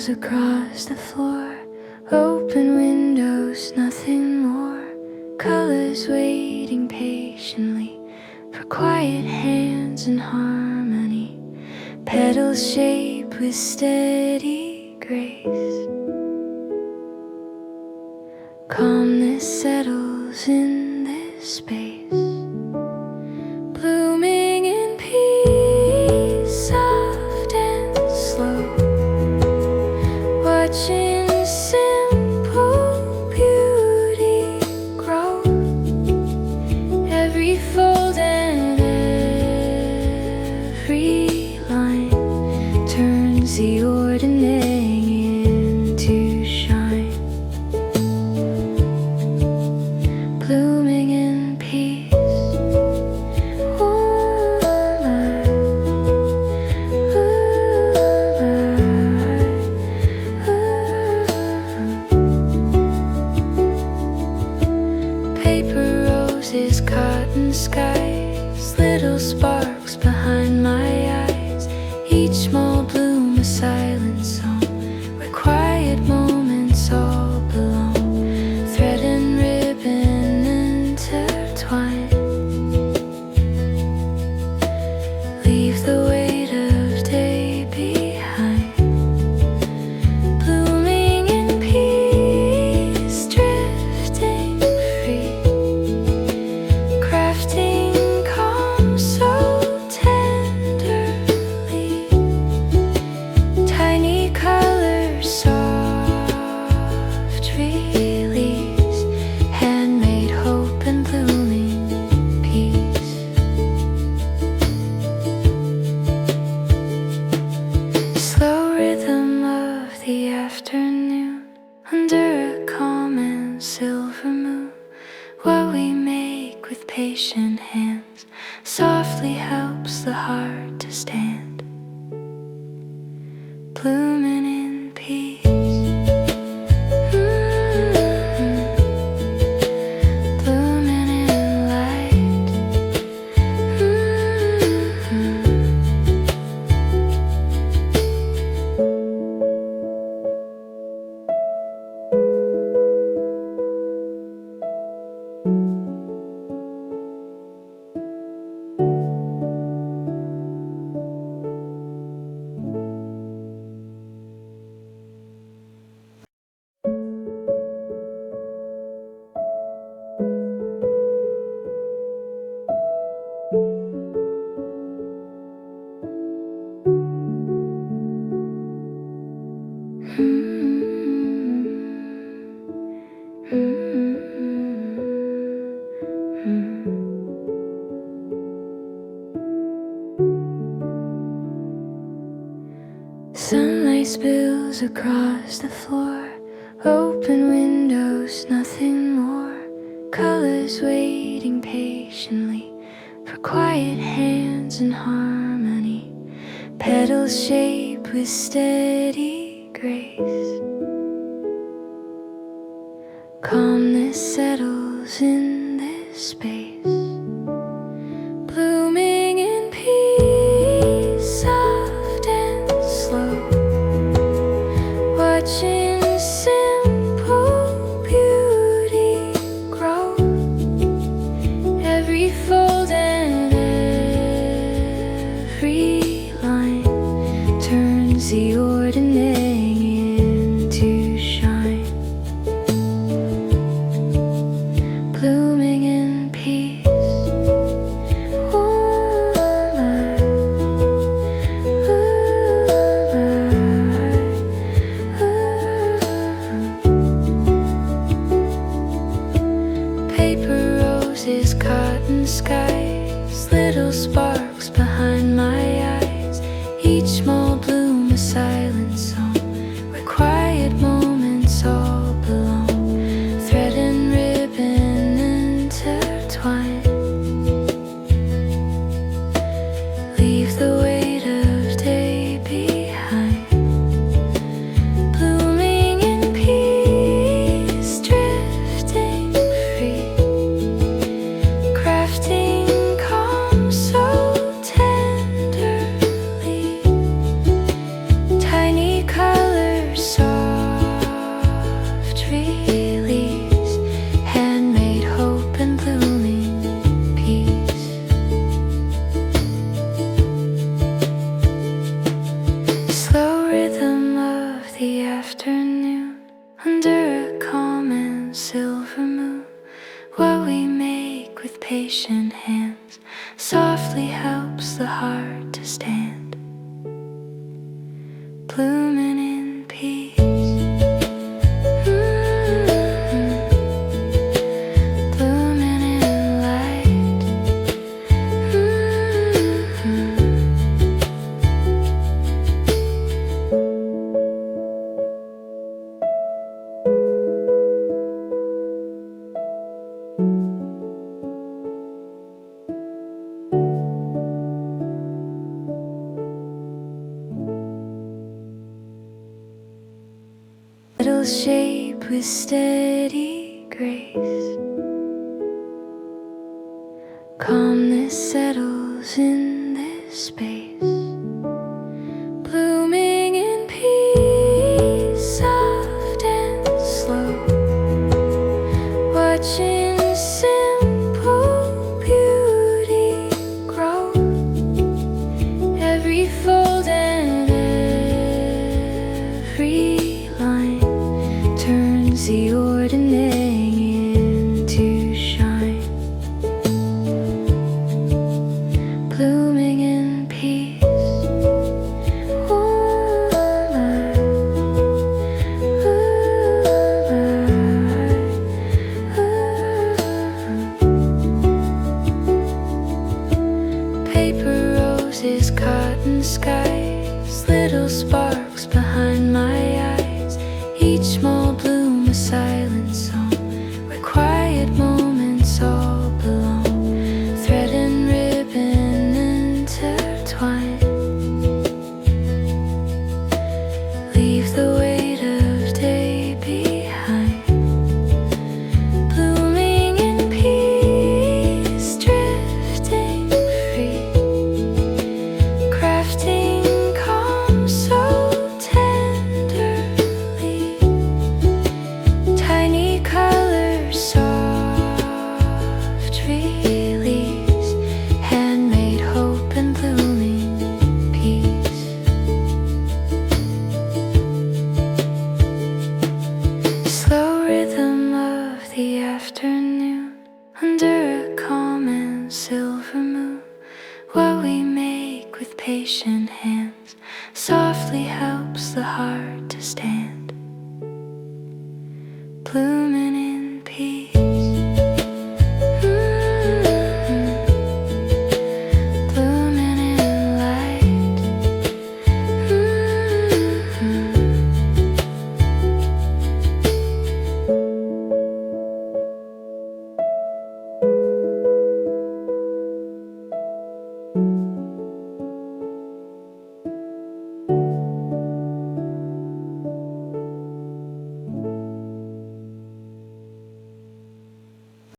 spills across the floor. Open windows, nothing more. Colors waiting patiently for quiet hands and harmony. Petals shaped with steady grace. Calmness settles in this space. Blooming in peace, soft and slow. Watching simple beauty grow. Every fold and every line turns the ordinary into shine. Blooming in peace. Paper roses, cotton skies, little sparks behind my eyes. Each small bloom a silent song, where quiet moments all belong. Thread and ribbon intertwine. Leave the weight of day behind. Blooming in peace, drifting free. Crafting calm so tenderly. Tiny colors, soft release. Handmade hope and blooming peace. Slow rhythm of the afternoon, under a calm and silver moon. What we make with patient hands softly helps the heart to stand. Blooming in peace. Blooming in light. Sunlight spills across the floor. Open windows, nothing more. Colors waiting patiently for quiet hands and harmony. Petals shaped with steady grace. Calmness settles in this space. Blooming in peace, soft and slow. Watching simple beauty grow. Every fold and every line turns the ordinary into shine. Blooming in peace. Paper roses, cotton skies, little sparks behind my eyes. Each small bloom a silent song, where quiet moments all belong. Thread and ribbon intertwine. Leave the weight of day behind. Blooming in peace, drifting free. Crafting under a calm and silver moon. What we make with patient hands softly helps the heart to stand, blooming in peace. Blooming in light. Petals shape with steady grace. Calmness settles in this space, blooming in peace, soft and slow, watching simple beauty grow. Every fold and every line turns the ordinary into shine, blooming in peace. Paper roses, cotton skies, little sparks behind my eyes. Each small bloom a silent song, where quiet moments all belong. Thread and ribbon intertwine, leave the weight of day behind, blooming in peace, drifting free, crafting calm so tenderly. Tiny colors, soft release, handmade hope and blooming peace. Slow rhythm of the afternoon, under a calm and silver moon. What we make with patient hands softly helps the heart to stand, bloom